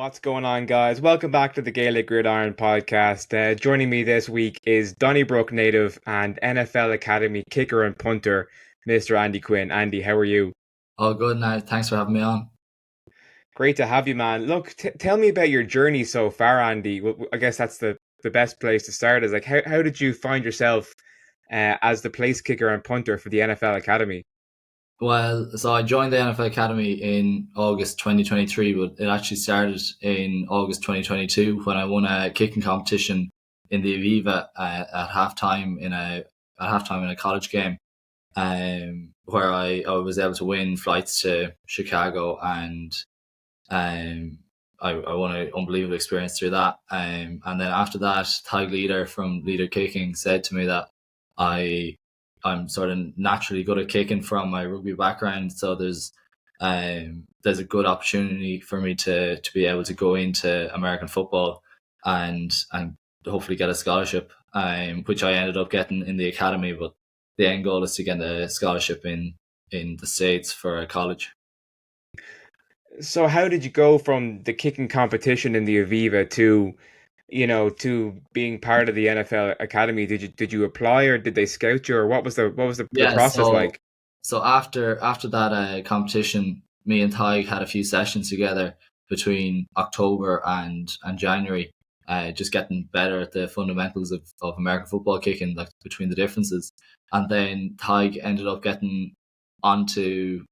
What's going on, guys? Welcome back to the Gaelic Gridiron podcast. Joining me this week is Donnybrook native and NFL Academy kicker and punter, Mr. Andy Quinn. Andy, how are you? Oh, good now. Thanks for having me on. Great to have you, man. Look, tell me about your journey so far, Andy. I guess that's the best place to start. Is like, how did you find yourself as the place kicker and punter for the NFL Academy? Well, so I joined the NFL Academy in August 2023, but it actually started in August 2022 when I won a kicking competition in the Aviva at halftime in a college game, where I was able to win flights to Chicago, and I won an unbelievable experience through that. And then after that, Tag Leader from Leader Kicking said to me that I I'm sort of naturally good at kicking from my rugby background, so there's a good opportunity for me to be able to go into American football and hopefully get a scholarship, which I ended up getting in the academy. But the end goal is to get a scholarship in the States for a college. So, how did you go from the kicking competition in the Aviva to being part of the NFL Academy? Did you apply, or did they scout you, or what was the Yeah, process like? so after that competition, me and Ty had a few sessions together between October and January, just getting better at the fundamentals of American football kicking, like between the differences. And then Ty ended up getting onto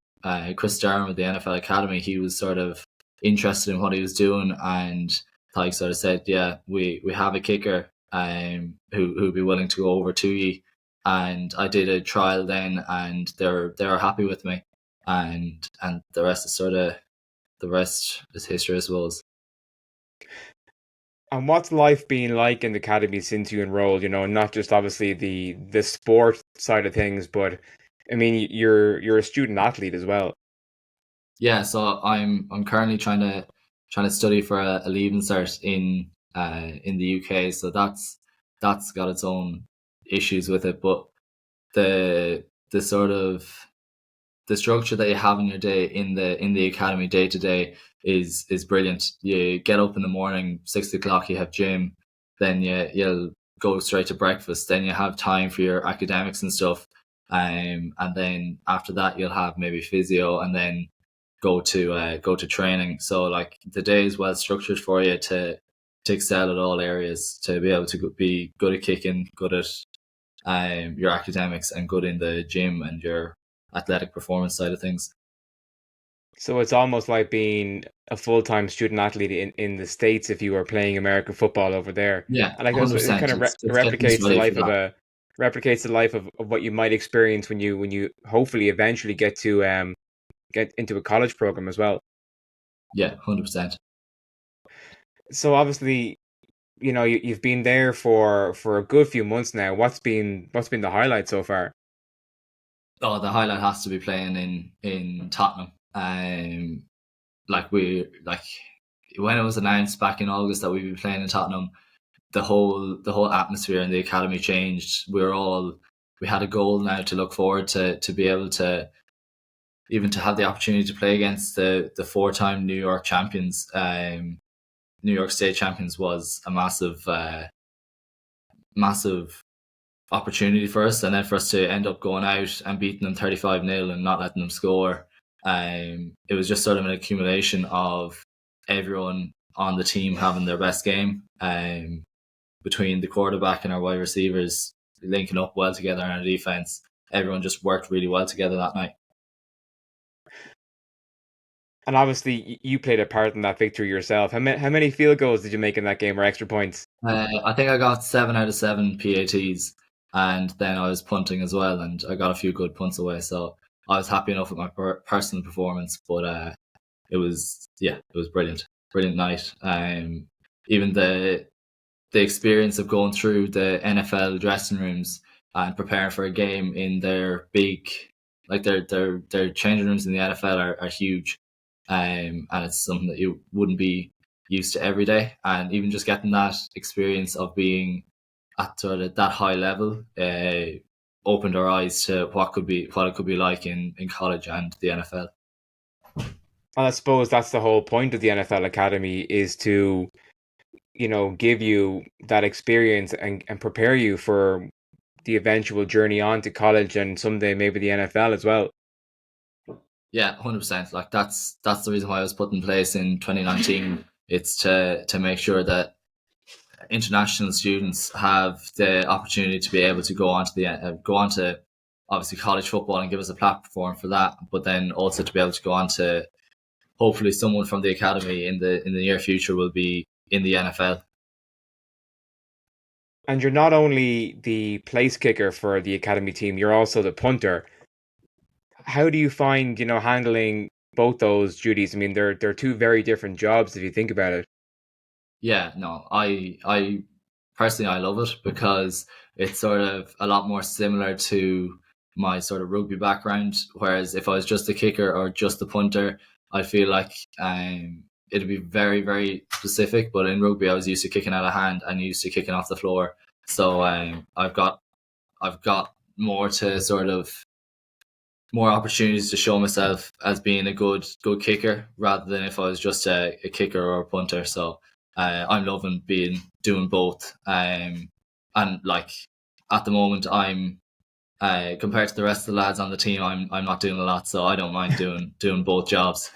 Chris Durham at the NFL Academy. He was sort of interested in what he was doing, and Ty sort of said, "Yeah, we have a kicker who'd be willing to go over to you." And I did a trial then, and they were happy with me, and the rest is history, I suppose. And what's life been like in the academy since you enrolled? Not just obviously the sport side of things, but I mean you're a student athlete as well. Yeah, so I'm currently trying to study for a leaving cert in the UK, so that's got its own issues with it, but the the sort of the structure that you have in your day in the academy day to day is brilliant. You get up in the morning, 6 o'clock, you have gym, then you'll go straight to breakfast, then you have time for your academics and stuff, and then after that you'll have maybe physio, and then go to training. So like the day is well structured for you to excel at all areas, to be able to be good at kicking, good at your academics, and good in the gym and your athletic performance side of things. So it's almost like being a full-time student athlete in the States if you were playing American football over there. Yeah, And like it 100%. kind of It's getting replicates the ready for life of that. what you might experience when you hopefully eventually get into a college program as well. Yeah, 100%. So obviously, you've been there for a good few months now. What's been the highlight so far? Oh, the highlight has to be playing in Tottenham. Like when it was announced back in August that we'd be playing in Tottenham, the whole atmosphere in the academy changed. We had a goal now to look forward to be able to even to have the opportunity to play against the four-time New York champions. New York State champions was a massive opportunity for us, and then for us to end up going out and beating them 35-0 and not letting them score. It was just sort of an accumulation of everyone on the team having their best game, between the quarterback and our wide receivers linking up well together in our defense. Everyone just worked really well together that night. And obviously, you played a part in that victory yourself. How many field goals did you make in that game, or extra points? I think I got 7 out of 7 PATs, and then I was punting as well, and I got a few good punts away. So I was happy enough with my personal performance, but it was brilliant, brilliant night. Even the experience of going through the NFL dressing rooms and preparing for a game in their big, like their changing rooms in the NFL are huge, and it's something that you wouldn't be used to every day. And even just getting that experience of being at sort of that high level opened our eyes to what it could be like in college and the NFL. I suppose that's the whole point of the NFL Academy is to, give you that experience and prepare you for the eventual journey on to college and someday maybe the NFL as well. Yeah, 100%. Like that's the reason why I was put in place in 2019. It's to make sure that international students have the opportunity to be able to go on to obviously college football and give us a platform for that, but then also to be able to go on to hopefully someone from the academy in the near future will be in the NFL. And you're not only the place kicker for the academy team, you're also the punter. How do you find, handling both those duties? I mean, they're two very different jobs if you think about it. Yeah, no, I personally I love it because it's sort of a lot more similar to my sort of rugby background. Whereas if I was just a kicker or just a punter, I feel like it'd be very very specific. But in rugby, I was used to kicking out of hand and used to kicking off the floor, so I've got more to sort of more opportunities to show myself as being a good kicker rather than if I was just a kicker or a punter. So I'm loving being doing both. And like at the moment, I'm compared to the rest of the lads on the team, I'm not doing a lot, so I don't mind doing both jobs.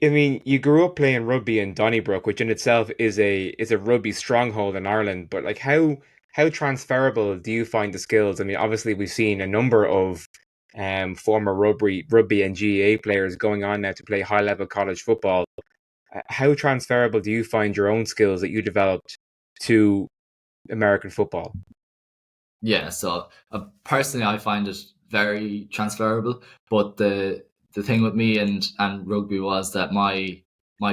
I mean, you grew up playing rugby in Donnybrook, which in itself is a rugby stronghold in Ireland. But like, how transferable do you find the skills? I mean, obviously we've seen a number of former rugby and GAA players going on now to play high level college football. How transferable do you find your own skills that you developed to American football? Yeah, so personally, I find it very transferable. But the thing with me and rugby was that my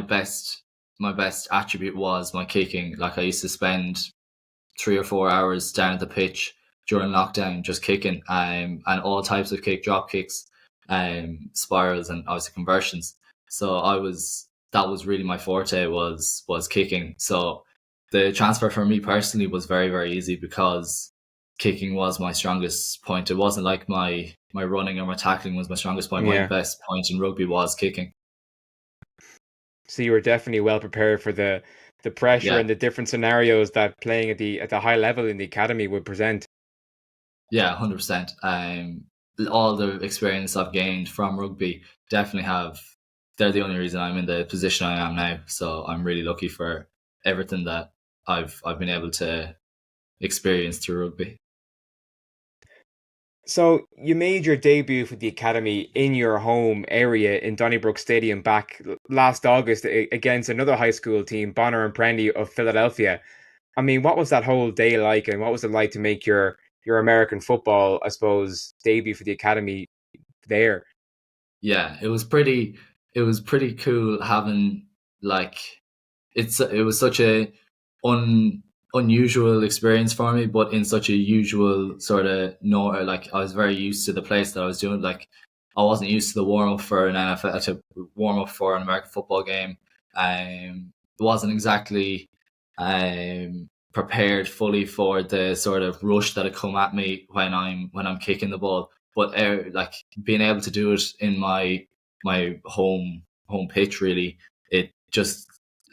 best my best attribute was my kicking. Like I used to spend 3 or 4 hours down at the pitch during lockdown just kicking, and all types of drop kicks, spirals, and obviously conversions. So I was that was really my forte was kicking. So the transfer for me personally was very very easy because kicking was my strongest point. It wasn't like my running or my tackling was my strongest point. My Yeah. best point in rugby was kicking. So you were definitely well prepared for the pressure Yeah, and the different scenarios that playing at the high level in the academy would present. yeah, 100%. All the experience I've gained from rugby definitely have. They're the only reason I'm in the position I am now. So I'm really lucky for everything that I've been able to experience through rugby. So you made your debut for the academy in your home area in Donnybrook Stadium back last August against another high school team, Bonner and Prendy of Philadelphia. I mean, what was that whole day like, and what was it like to make your American football, I suppose, debut for the academy there? Yeah, it was pretty cool having like it was such a un unusual experience for me, but in such a usual sort of no, like I was very used to the place that I was doing. Like I wasn't used to the warm up for an NFL to warm up for an American football game. It wasn't exactly prepared fully for the sort of rush that had come at me when I'm kicking the ball. But like being able to do it in my home pitch, really, it just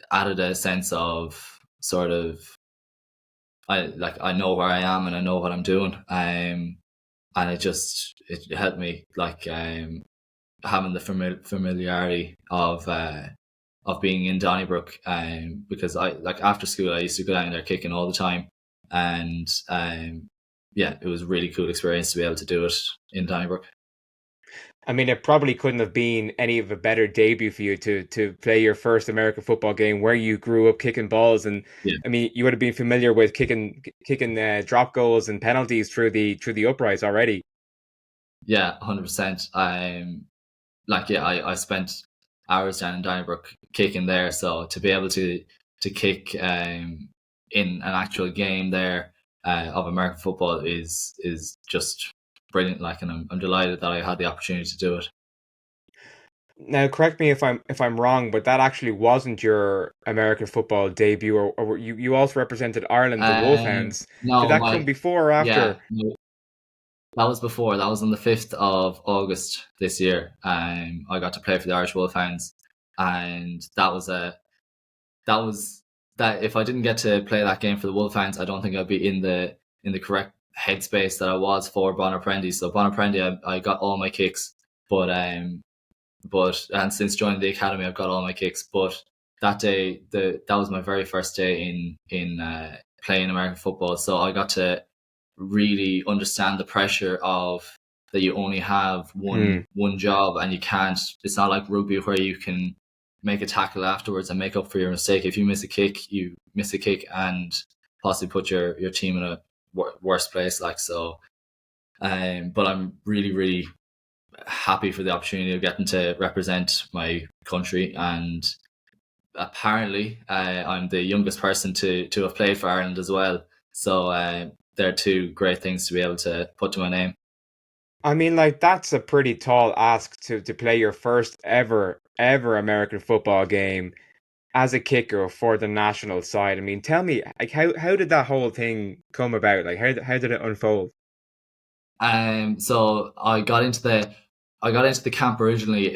added a sense of sort of I know where I am and I know what I'm doing. And it helped me like having the familiarity of being in Donnybrook. Because I like after school I used to go down there kicking all the time, and yeah, it was a really cool experience to be able to do it in Donnybrook. I mean, it probably couldn't have been any of a better debut for you to play your first American football game where you grew up kicking balls, and Yeah, I mean, you would have been familiar with kicking drop goals and penalties through the uprights already. yeah, 100%. Like yeah, I spent hours down in Donnybrook kicking there, so to be able to kick in an actual game there of American football is just brilliant. Like, and I'm delighted that I had the opportunity to do it. Now, correct me if I'm wrong, but that actually wasn't your American football debut, or you also represented Ireland, the Wolfhounds. Did No, that come before or yeah, after? That was before. That was on the 5th of August this year. I got to play for the Irish Wolfhounds, and that was that. If I didn't get to play that game for the Wolfhounds, I don't think I'd be in the correct headspace that I was for Bonner Prendy. So Bonner Prendy, I got all my kicks, but and since joining the academy, I've got all my kicks. But that day, that was my very first day in playing American football, so I got to really understand the pressure of that you only have Hmm. one job, and you can't. It's not like rugby where you can make a tackle afterwards and make up for your mistake. If you miss a kick, you miss a kick and possibly put your team in a worse place. Like so, but I'm really happy for the opportunity of getting to represent my country. And apparently, I'm the youngest person to have played for Ireland as well. So they're two great things to be able to put to my name. I mean, like that's a pretty tall ask to play your first ever American football game as a kicker for the national side. I mean, tell me, like how did that whole thing come about? Like how did it unfold? So I got into the camp originally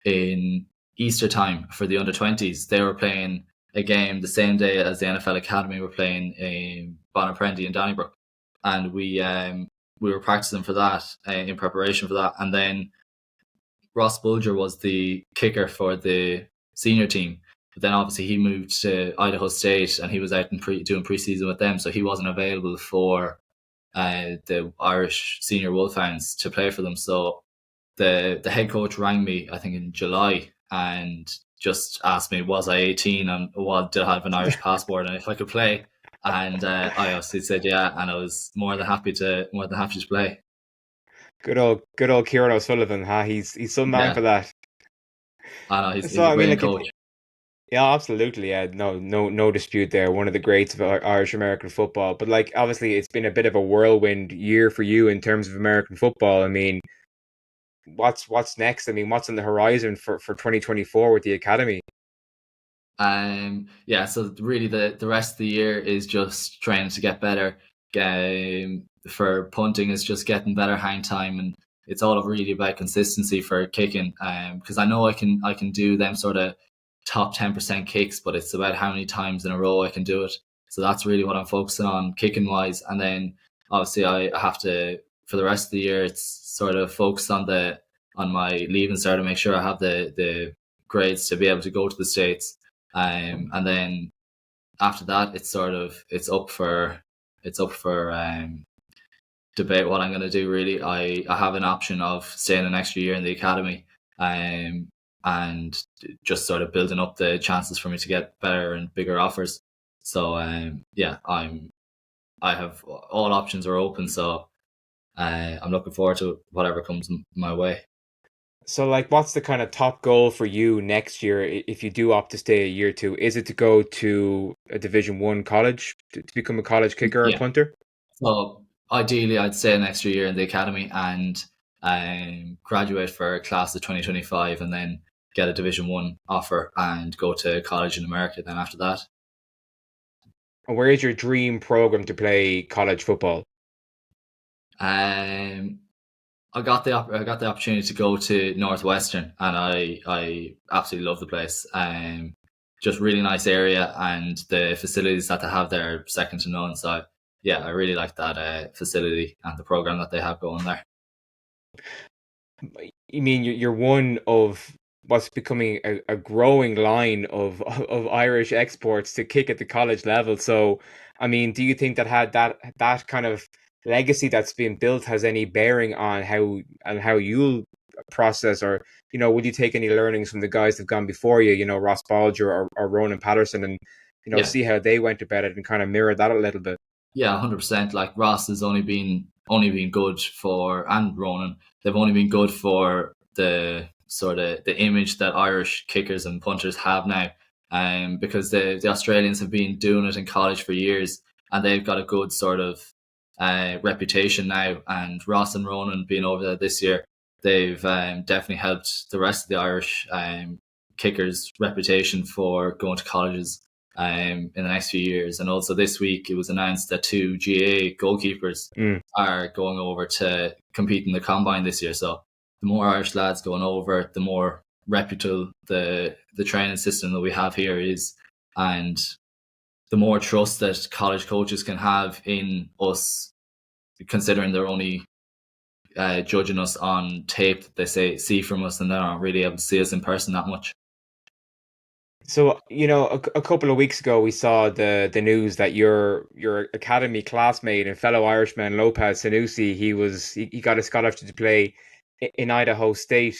in Easter time for the under 20s. They were playing a game the same day as the NFL Academy were playing in Bonaprendy in Donnybrook, and we were practicing for that in preparation for that. And then Ross Bulger was the kicker for the senior team, but then obviously he moved to Idaho State and he was out doing preseason with them, so he wasn't available for the Irish senior Wolfhounds to play for them. So the head coach rang me, I think in July, and just asked me was I 18 and what did I have an Irish passport and if I could play. And I obviously said yeah, and I was more than happy to play. Good old Kieran O'Sullivan, huh? He's some man Yeah, for that. I know So he's a I mean, brilliant like coach. yeah, absolutely, yeah, no dispute there. One of the greats of Irish American football. But like, obviously, it's been a bit of a whirlwind year for you in terms of American football. I mean, what's next? I mean, what's on the horizon for 2024 with the academy? Yeah, so really the rest of the year is just trying to get better. For punting is just getting better hang time, and it's all really about consistency for kicking. Because I know I can do them sort of top 10% kicks, but it's about how many times in a row I can do it. So that's really what I'm focusing on kicking wise, and then obviously I have to for the rest of the year. It's sort of focused on my leaving cert to make sure I have the grades to be able to go to the States, and then after that, it's up for debate what I'm going to do. Really, I have an option of staying an extra year in the academy, and just sort of building up the chances for me to get better and bigger offers. So yeah, I have all options are open. So I'm looking forward to whatever comes my way. So, like, what's the kind of top goal for you next year if you do opt to stay a year two? Is it to go to a Division One college to become a college kicker or Yeah. punter? So ideally, I'd stay an extra year in the academy and graduate for class of 2025, and then get a Division One offer and go to college in America. Then after that, And where is your dream program to play college football? um, I got the opportunity to go to Northwestern, and I absolutely love the place. Just really nice area, and the facilities that they have there are second to none. So yeah, I really like that facility and the program that they have going there. You mean you're one of what's becoming a growing line of Irish exports to kick at the college level. So, I mean, do you think that had that kind of legacy that's been built has any bearing on how you'll process or would you take any learnings from the guys that've gone before you, Ross Balger or Ronan Patterson and Yeah, see how they went about it and kind of mirror that a little bit? yeah, 100%. Like Ross has only been good for, and Ronan, they've only been good for the sort of the image that Irish kickers and punters have now. Because the Australians have been doing it in college for years, and they've got a good sort of reputation now. And Ross and Ronan being over there this year, they've definitely helped the rest of the Irish kickers' reputation for going to colleges. in the next few years. And also this week, it was announced that 2 GA goalkeepers Mm. are going over to compete in the combine this year. So the more Irish lads going over, the more reputable the training system that we have here is, and the more trust that college coaches can have in us, considering they're only judging us on tape that they see from us, and they're not really able to see us in person that much. So, a couple of weeks ago, we saw the news that your academy classmate and fellow Irishman Lopez Sanusi, he got a scholarship to play in Idaho State.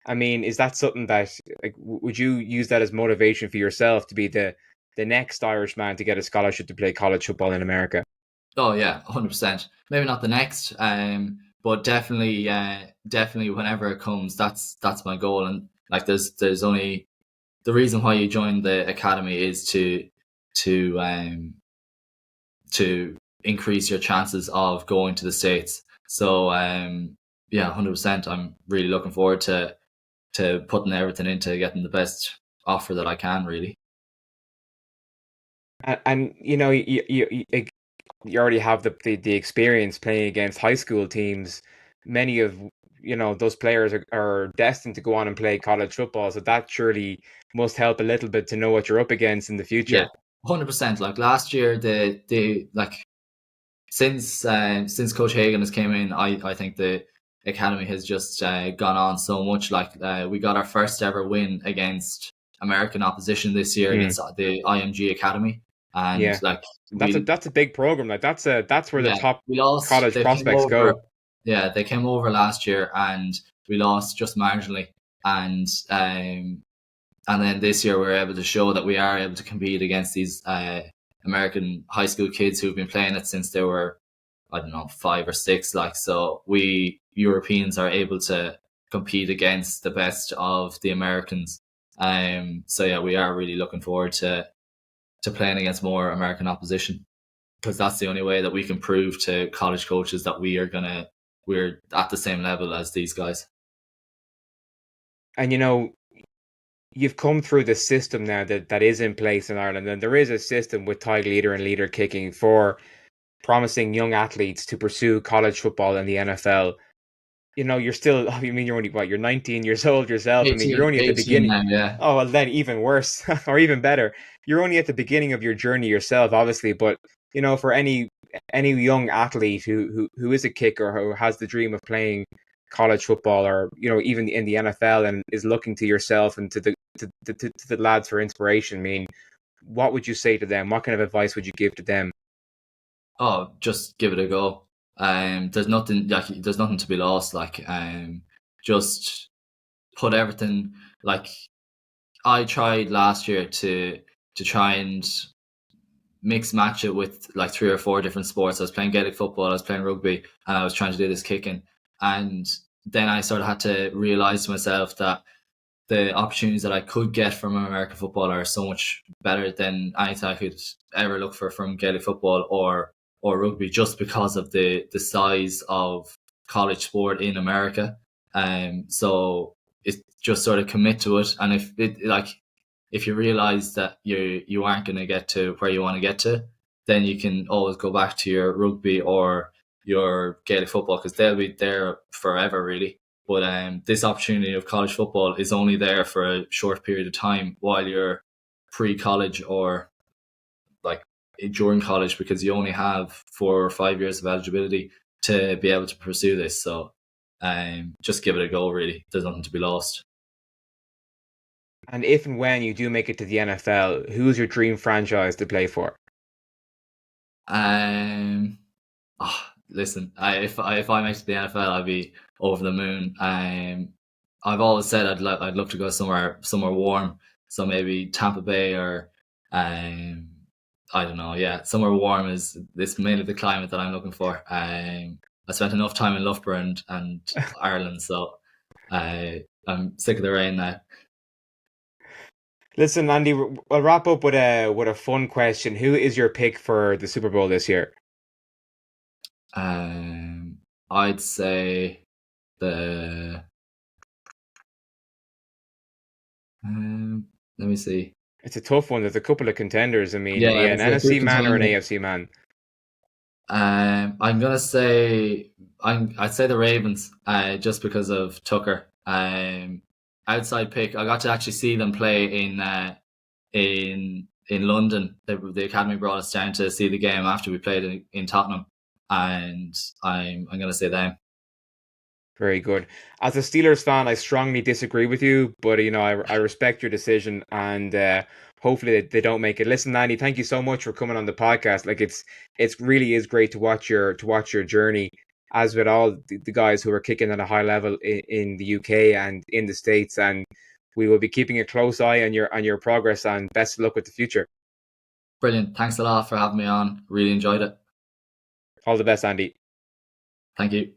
I mean, is that something that, like, would you use that as motivation for yourself to be the next Irishman to get a scholarship to play college football in America? Oh yeah, 100%. Maybe not the next, but definitely whenever it comes, that's my goal. And like, there's only the reason why you join the academy is to to increase your chances of going to the States. So yeah, 100%. I'm really looking forward to putting everything into getting the best offer that I can. Really. And you already have the experience playing against high school teams. Many of those players are destined to go on and play college football, so that surely must help a little bit to know what you're up against in the Yeah, future. 100%. Like last year, the like since Coach Hagan has came in, I think the academy has just gone on so much. Like we got our first ever win against American opposition this year Mm, against the IMG Academy, and yeah, like that's a we that's a big program. Like that's where the yeah top we lost. college prospects go. They came over last year, and we lost just marginally, and and then this year we were able to show that we are able to compete against these American high school kids who've been playing it since they were, I don't know, 5 or 6. Like, so we Europeans are able to compete against the best of the Americans. So yeah, we are really looking forward to playing against more American opposition, because that's the only way that we can prove to college coaches that we're at the same level as these guys. And you've come through the system now that is in place in Ireland, and there is a system with tide leader and leader kicking for promising young athletes to pursue college football and the NFL. You're still, I mean, you're only, what, you're 19 years old yourself. I mean, you're 18, only at the 18 beginning. now, yeah. Oh, well, then even worse, or even better. You're only at the beginning of your journey yourself, obviously. But, for any young athlete who is a kicker, who has the dream of playing college football, or, even in the NFL, and is looking to yourself and to the lads for inspiration, I mean, what would you say to them? What kind of advice would you give to them? Oh, just give it a go. There's nothing to be lost. Like, just put everything. Like, I tried last year to try and mix match it with like 3 or 4 different sports. I was playing Gaelic football, I was playing rugby, and I was trying to do this kicking. And then I sort of had to realize to myself that the opportunities that I could get from American football are so much better than anything I could ever look for from Gaelic football or rugby, just because of the size of college sport in America. So it's just sort of commit to it, and if you realize that you aren't going to get to where you want to get to, then you can always go back to your rugby or your Gaelic football, because they'll be there forever, really. But this opportunity of college football is only there for a short period of time while you're pre-college or like during college, because you only have 4 or 5 years of eligibility to be able to pursue this. So just give it a go, really. There's nothing to be lost. And if and when you do make it to the NFL, who's your dream franchise to play for? Um, Listen, if I make it to the NFL, I'd be over the moon. I've always said I'd love to go somewhere warm, so maybe Tampa Bay or um, I don't know, yeah, somewhere warm is this mainly the climate that I'm looking for. I spent enough time in Loughborough and Ireland, so I'm sick of the rain now. Listen, Andy, I'll wrap up with a fun question. Who is your pick for the Super Bowl this year? Um, I'd say the let me see. It's a tough one. There's a couple of contenders. I mean, are Yeah, you an it's a NFC good man or an contender. AFC man? I'm gonna say I'd say the Ravens, just because of Tucker. Outside pick. I got to actually see them play in London. The academy brought us down to see the game after we played in Tottenham, and I'm gonna say them. Very good. As a Steelers fan, I strongly disagree with you, but I respect your decision, and hopefully they don't make it. Listen, Andy, thank you so much for coming on the podcast. Like it's really is great to watch your journey, as with all the guys who are kicking at a high level in the UK and in the States, and we will be keeping a close eye on your progress, and best of luck with the future. Brilliant. Thanks a lot for having me on. Really enjoyed it. All the best, Andy. Thank you.